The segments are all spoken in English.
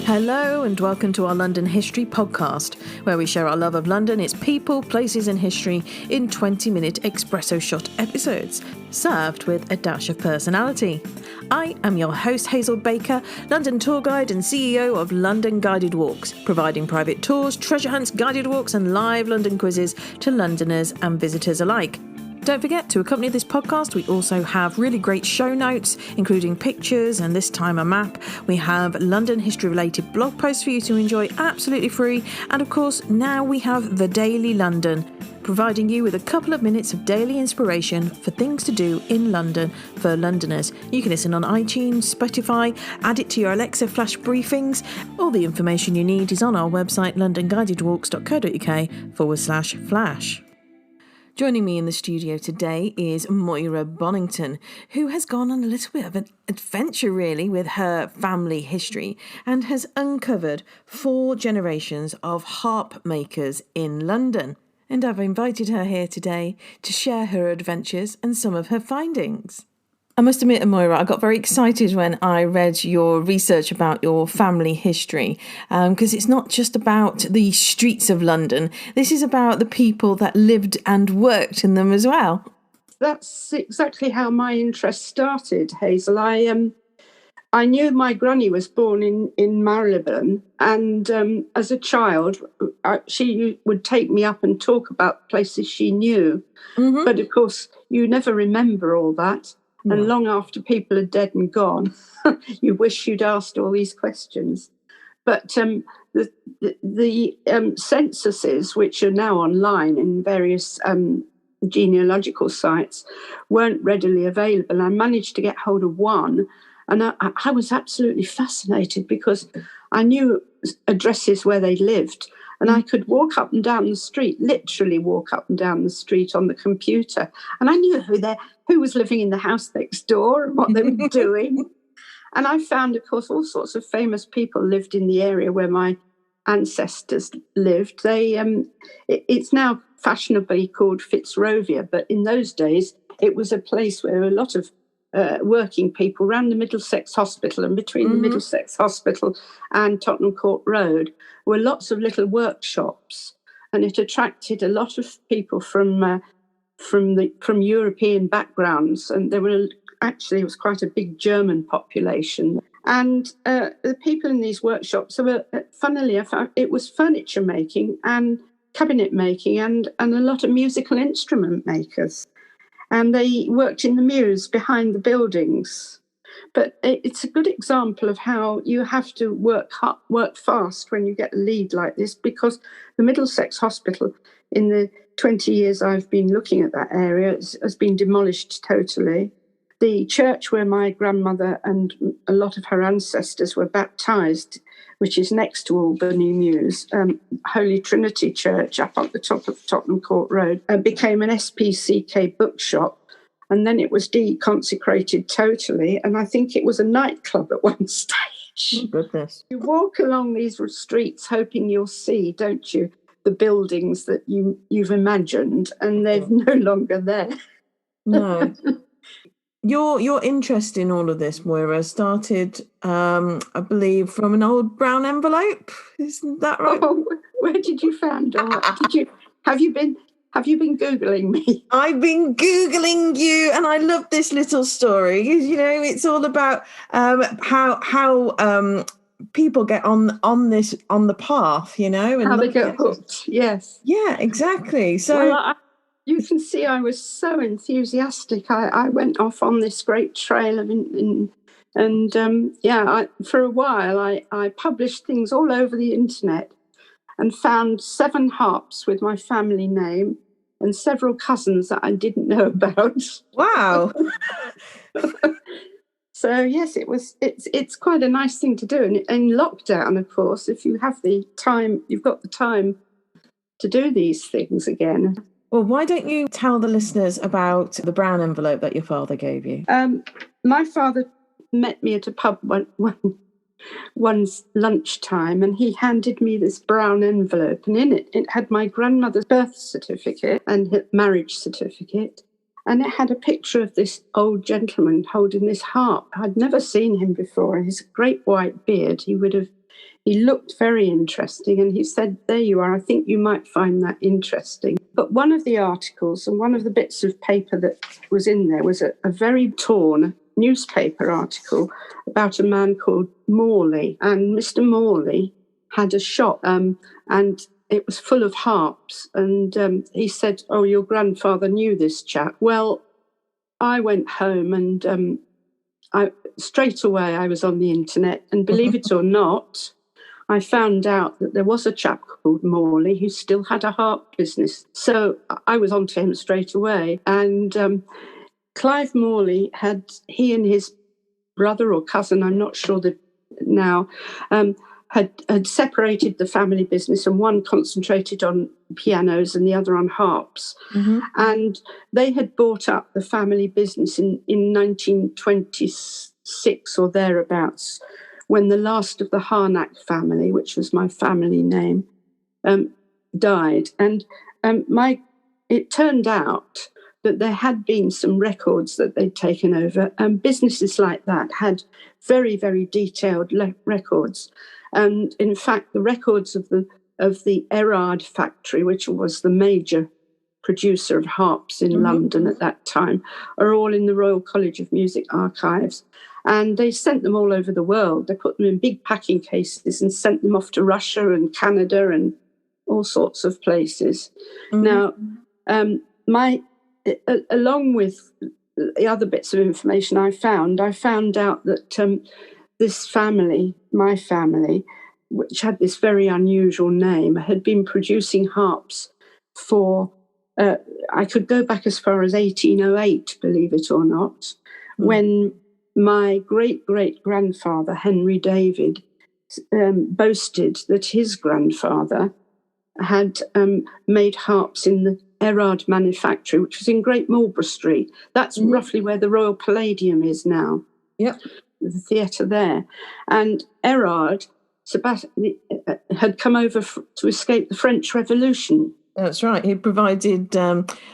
Hello and welcome to our London History podcast, where we share our love of London, its people, places and history in 20-minute espresso shot episodes, served with a dash of personality. I am your host, Hazel Baker, London tour guide and CEO of London Guided Walks, providing private tours, treasure hunts, guided walks and live London quizzes to Londoners and visitors alike. Don't forget, to accompany this podcast, we also have really great show notes, including pictures and this time a map. We have London history-related blog posts for you to enjoy absolutely free. And of course, now we have The Daily London, providing you with a couple of minutes of daily inspiration for things to do in London for Londoners. You can listen on iTunes, Spotify, add it to your Alexa flash briefings. All the information you need is on our website, londonguidedwalks.co.uk/flash. Joining me in the studio today is Moira Bonnington, who has gone on a little bit of an adventure, really, with her family history and has uncovered 4 generations of harp makers in London. And I've invited her here today to share her adventures and some of her findings. I must admit, Moira, I got very excited when I read your research about your family history, because it's not just about the streets of London. This is about the people that lived and worked in them as well. That's exactly how my interest started, Hazel. I knew my granny was born in Marylebone, and as a child, she would take me up and talk about places she knew. Mm-hmm. But of course, you never remember all that. No. And long after people are dead and gone, you wish you'd asked all these questions. But the censuses, which are now online in various genealogical sites, weren't readily available. I managed to get hold of one, and I was absolutely fascinated because I knew addresses where they lived, and I could walk up and down the street, literally walk up and down the street on the computer, and I knew who was living in the house next door and what they were doing. And I found, of course, all sorts of famous people lived in the area where my ancestors lived. It's now fashionably called Fitzrovia, but in those days it was a place where a lot of working people ran the Middlesex Hospital, and between the Middlesex Hospital and Tottenham Court Road were lots of little workshops, and it attracted a lot of people from European backgrounds, and it was quite a big German population. And the people in these workshops were, funnily enough, it was furniture making and cabinet making and a lot of musical instrument makers. And they worked in the mews behind the buildings. But it's a good example of how you have to work fast when you get a lead like this, because the Middlesex Hospital, in the 20 years I've been looking at that area, has been demolished totally. The church where my grandmother and a lot of her ancestors were baptised, which is next to Albany Mews, Holy Trinity Church up at the top of Tottenham Court Road, became an SPCK bookshop, and then it was deconsecrated totally, and I think it was a nightclub at one stage. Oh, goodness. You walk along these streets hoping you'll see, don't you, the buildings that you've imagined, and they're no longer there. No. Your interest in all of this, Moira, started, I believe, from an old brown envelope. Isn't that right? Oh, where did you find all that? Have you been Googling me? I've been Googling you, and I love this little story. You know, it's all about how people get on the path, you know, and how they get hooked. Yes. Yeah, exactly. So. You can see I was so enthusiastic. I went off on this great trail for a while I published things all over the internet and found 7 harps with my family name and several cousins that I didn't know about. Wow. So yes, it's quite a nice thing to do. And in lockdown, of course, if you have the time, you've got the time to do these things again. Well, why don't you tell the listeners about the brown envelope that your father gave you? My father met me at a pub one lunchtime, and he handed me this brown envelope, and in it had my grandmother's birth certificate and marriage certificate, and it had a picture of this old gentleman holding this harp. I'd never seen him before, and his great white beard. He would have he looked very interesting, and he said, there you are, I think you might find that interesting. But one of the articles and one of the bits of paper that was in there was a very torn newspaper article about a man called Morley. And Mr. Morley had a shop, and it was full of harps. And he said, oh, your grandfather knew this chap. Well, I went home and straight away I was on the internet, and believe it or not, I found out that there was a chap called Morley who still had a harp business. So I was on to him straight away. And Clive Morley he and his brother or cousin, I'm not sure now, had separated the family business, and one concentrated on pianos and the other on harps. Mm-hmm. And they had bought up the family business in 1926 or thereabouts, when the last of the Harnack family, which was my family name, died. And it turned out that there had been some records that they'd taken over, and businesses like that had very, very detailed records. And in fact, the records of the Erard factory, which was the major producer of harps in London at that time, are all in the Royal College of Music archives. And they sent them all over the world. They put them in big packing cases and sent them off to Russia and Canada and all sorts of places. Now, along with the other bits of information I found out that this family, my family, which had this very unusual name, had been producing harps for, I could go back as far as 1808, believe it or not, when my great-great-grandfather, Henry David, boasted that his grandfather had made harps in the Erard manufactory, which was in Great Marlborough Street. That's roughly where the Royal Palladium is now. Yep. The theatre there. And Erard had come over to escape the French Revolution. That's right. He provided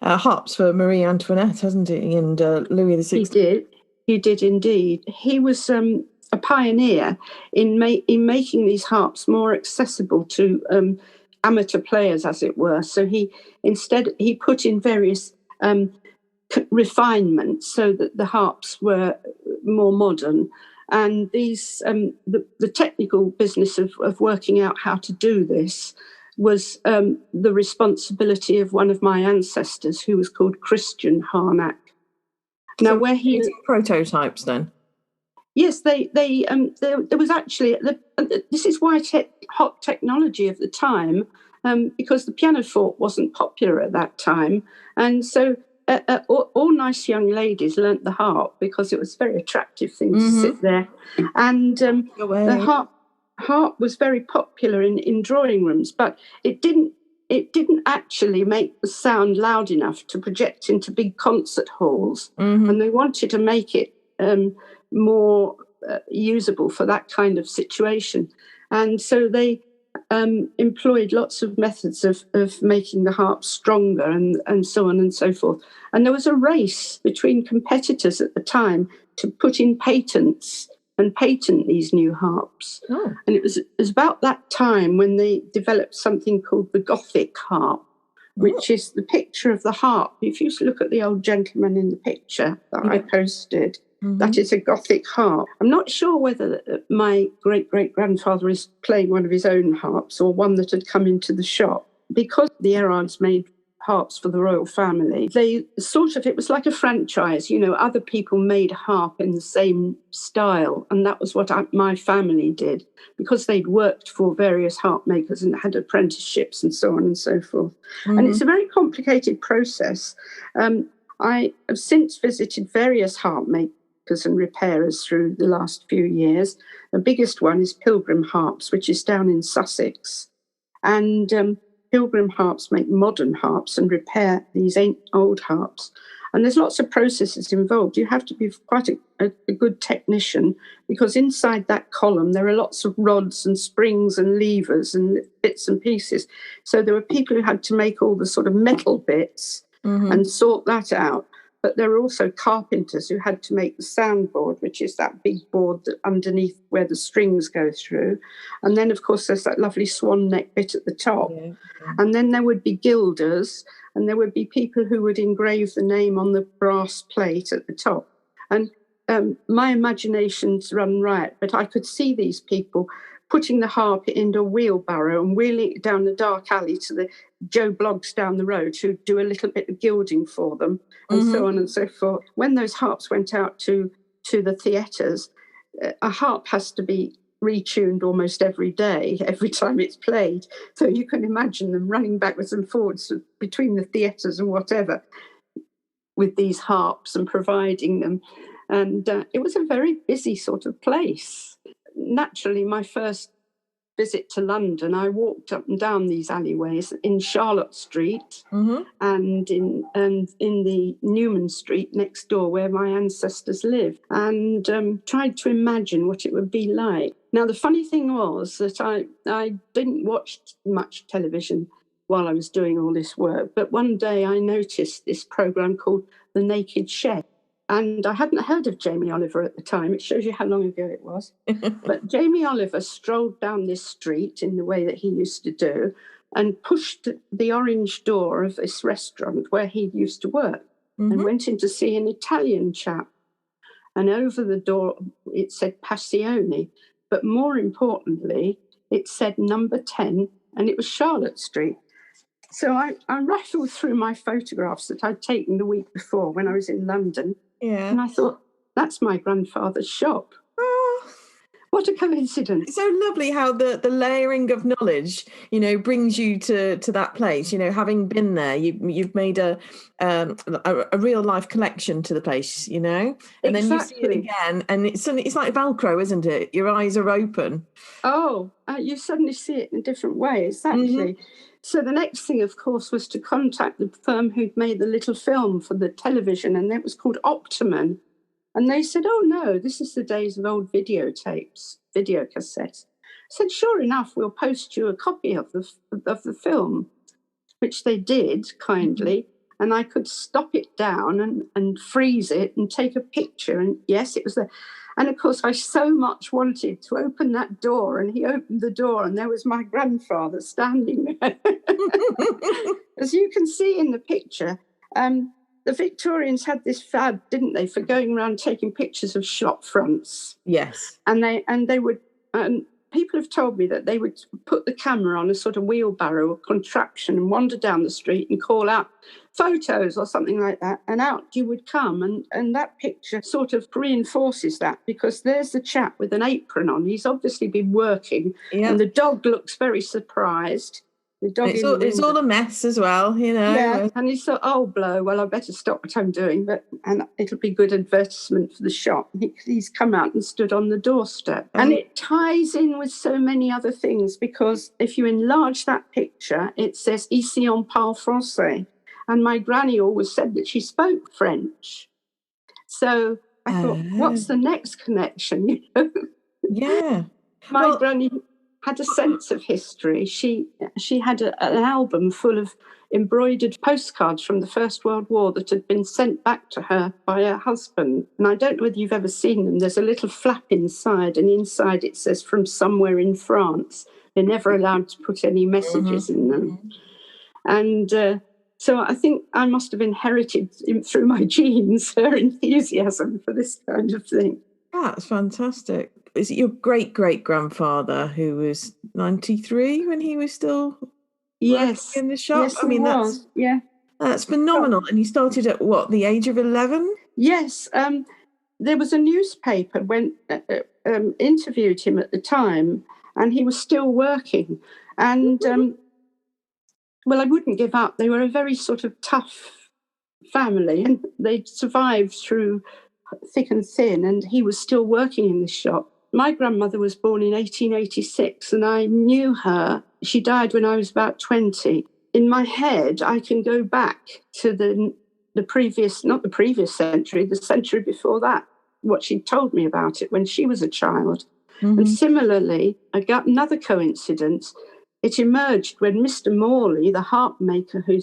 harps for Marie Antoinette, hasn't he? And Louis XVI. He did indeed. He was a pioneer in making these harps more accessible to amateur players, as it were. So he put in various refinements so that the harps were more modern. And these the technical business of working out how to do this was the responsibility of one of my ancestors, who was called Christian Harnack. Now, where he prototypes then? Yes, there was actually this is why hot technology of the time, because the pianoforte wasn't popular at that time, and so all nice young ladies learnt the harp because it was a very attractive thing to sit there, and the harp was very popular in drawing rooms, but it didn't actually make the sound loud enough to project into big concert halls, and they wanted to make it more usable for that kind of situation. And so they employed lots of methods of making the harp stronger and so on and so forth. And there was a race between competitors at the time to put in patents and patent these new harps. Oh. And it was about that time when they developed something called the Gothic harp, which is the picture of the harp. If you look at the old gentleman in the picture that I posted, that is a Gothic harp. I'm not sure whether my great-great-grandfather is playing one of his own harps or one that had come into the shop. Because the Erards made harps for the royal family, it was like a franchise. Other people made a harp in the same style, and that was what my family did, because they'd worked for various harp makers and had apprenticeships and so on and so forth. And it's a very complicated process. I have since visited various harp makers and repairers through the last few years. The biggest one is Pilgrim Harps, which is down in Sussex. And Pilgrim Harps make modern harps and repair these old harps. And there's lots of processes involved. You have to be quite a good technician, because inside that column there are lots of rods and springs and levers and bits and pieces. So there were people who had to make all the sort of metal bits and sort that out. but there were also carpenters who had to make the soundboard, which is that big board that underneath where the strings go through. And then, of course, there's that lovely swan neck bit at the top. Yeah. And then there would be gilders, and there would be people who would engrave the name on the brass plate at the top. And my imagination's run riot, but I could see these people putting the harp into a wheelbarrow and wheeling it down the dark alley to the Joe Bloggs down the road who do a little bit of gilding for them, and so on and so forth. When those harps went out to the theatres, a harp has to be retuned almost every day, every time it's played. So you can imagine them running backwards and forwards between the theatres and whatever with these harps and providing them. And it was a very busy sort of place. Naturally, my first visit to London, I walked up and down these alleyways in Charlotte Street and in the Newman Street next door where my ancestors lived, and tried to imagine what it would be like. Now, the funny thing was that I didn't watch much television while I was doing all this work, but one day I noticed this programme called The Naked Chef. And I hadn't heard of Jamie Oliver at the time. It shows you how long ago it was. But Jamie Oliver strolled down this street in the way that he used to do and pushed the orange door of this restaurant where he used to work and went in to see an Italian chap. And over the door, it said Passione. But more importantly, it said number 10, and it was Charlotte Street. So I rattled through my photographs that I'd taken the week before when I was in London. Yeah. And I thought, that's my grandfather's shop. Oh, what a coincidence. It's so lovely how the layering of knowledge, brings you to that place. Having been there, you've made a real life connection to the place, and then you see it again, and it's like Velcro, isn't it? Your eyes are open. Oh, you suddenly see it in a different way, exactly. So the next thing, of course, was to contact the firm who'd made the little film for the television, and it was called Optimum. And they said, oh, no, this is the days of old videotapes, video cassettes. I said, sure enough, we'll post you a copy of the film, which they did kindly. And I could stop it down and freeze it and take a picture. And yes, it was there. And of course, I so much wanted to open that door, and he opened the door, and there was my grandfather standing there. As you can see in the picture, the Victorians had this fad, didn't they, for going around taking pictures of shop fronts. Yes. And they would, people have told me that they would put the camera on a sort of wheelbarrow or contraption and wander down the street and call out photos or something like that, and out you would come. And that picture sort of reinforces that, because there's the chap with an apron on. He's obviously been working, and the dog looks very surprised. The dog it's all a mess as well, Yeah, and he thought, oh, blow, well, I better stop what I'm doing, and it'll be good advertisement for the shop. He's come out and stood on the doorstep. And it ties in with so many other things, because if you enlarge that picture, it says, ici on parle français. And my granny always said that she spoke French. So I thought, what's the next connection? Yeah. My granny had a sense of history. She had an album full of embroidered postcards from the First World War that had been sent back to her by her husband. And I don't know whether you've ever seen them. There's a little flap inside, and inside it says, from somewhere in France. They're never allowed to put any messages in them. And so I think I must have inherited through my genes her enthusiasm for this kind of thing. That's fantastic. Is it your great-great-grandfather who was 93 when he was still working in the shop? Yes, he was. That's phenomenal. And he started at what, the age of 11? Yes. There was a newspaper interviewed him at the time, and he was still working. And well, I wouldn't give up. They were a very sort of tough family, and they survived through thick and thin, and he was still working in the shop. My grandmother was born in 1886, and I knew her. She died when I was about 20. In my head, I can go back to the previous, not the previous century, the century before that, what she told me about it when she was a child. And similarly, I got another coincidence. It emerged when Mr. Morley, the harp maker who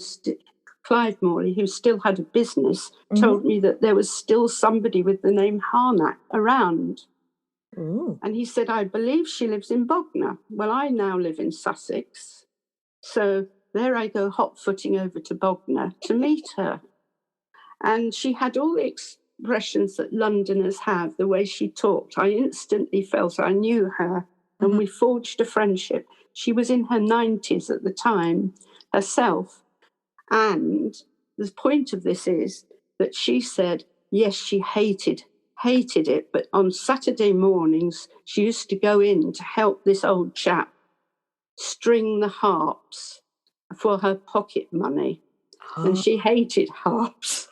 Clive Morley, who still had a business, told me that there was still somebody with the name Harnack around. Ooh. And he said, I believe she lives in Bognor. Well, I now live in Sussex. So there I go hot-footing over to Bognor to meet her. And she had all the expressions that Londoners have, the way she talked. I instantly felt I knew her, and we forged a friendship. She was in her 90s at the time herself. And the point of this is that she said, yes, she hated it, but on Saturday mornings, she used to go in to help this old chap string the harps for her pocket money. And she hated harps.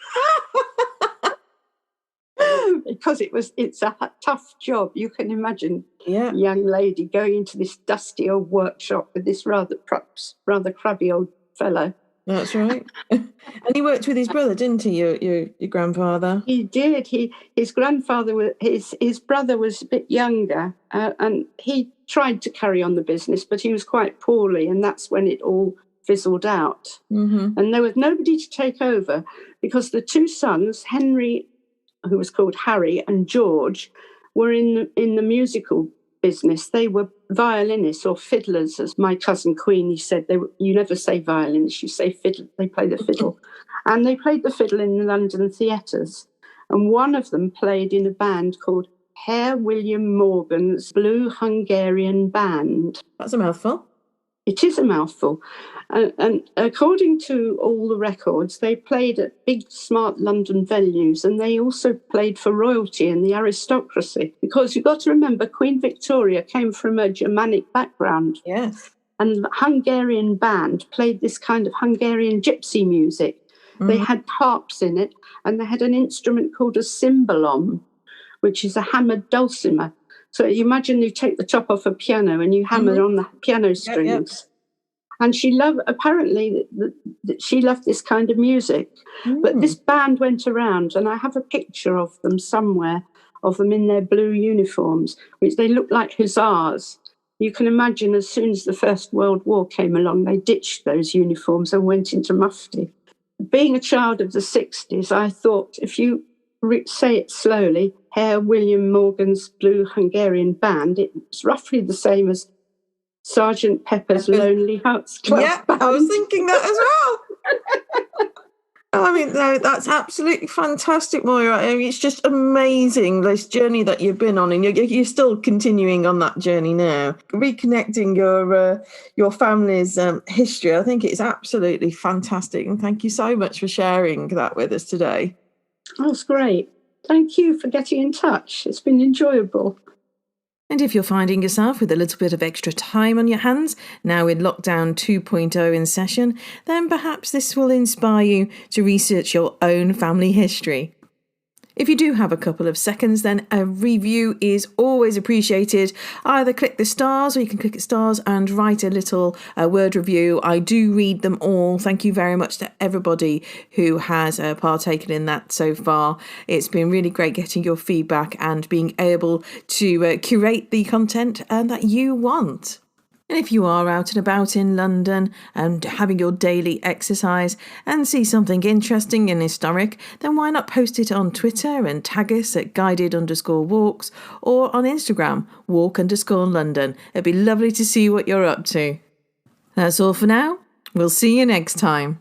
Because it's a tough job. You can imagine a young lady going into this dusty old workshop with this rather crabby old fellow. That's right. And he worked with his brother, didn't he? Your grandfather. He did. His grandfather, his brother was a bit younger, and he tried to carry on the business, but he was quite poorly, and that's when it all fizzled out. And there was nobody to take over because the two sons, Henry, who was called Harry, and George, were in the musical business. They were violinists or fiddlers, as my cousin Queenie said. You never say violinist, you say fiddle. They play the fiddle. And they played the fiddle in the London theatres. And one of them played in a band called Herr William Morgan's Blue Hungarian Band. That's a mouthful. It is a mouthful. And according to all the records, they played at big, smart London venues, and they also played for royalty and the aristocracy. Because you've got to remember, Queen Victoria came from a Germanic background. Yes. And the Hungarian band played this kind of Hungarian gypsy music. They had harps in it, and they had an instrument called a cymbalom, which is a hammered dulcimer. So you imagine you take the top off a piano and you hammer on the piano strings. And she loved this kind of music. But this band went around, and I have a picture of them somewhere, of them in their blue uniforms, which they look like hussars. You can imagine as soon as the First World War came along, they ditched those uniforms and went into mufti. Being a child of the 60s, I thought if you say it slowly, Herr William Morgan's Blue Hungarian Band, it's roughly the same as Sergeant Pepper's Lonely Hearts Club Band. I was thinking that as well. I mean, no, that's absolutely fantastic, Moira. I mean, it's just amazing, this journey that you've been on, and you're still continuing on that journey now. Reconnecting your family's history, I think it's absolutely fantastic, and thank you so much for sharing that with us today. That's great. Thank you for getting in touch. It's been enjoyable. And if you're finding yourself with a little bit of extra time on your hands, now in Lockdown 2.0 in session, then perhaps this will inspire you to research your own family history. If you do have a couple of seconds, then a review is always appreciated. Either click the stars, or you can click the stars and write a little word review. I do read them all. Thank you very much to everybody who has partaken in that so far. It's been really great getting your feedback and being able to curate the content that you want. And if you are out and about in London and having your daily exercise and see something interesting and historic, then why not post it on Twitter and tag us at guided_walks, or on Instagram, walk_London. It'd be lovely to see what you're up to. That's all for now. We'll see you next time.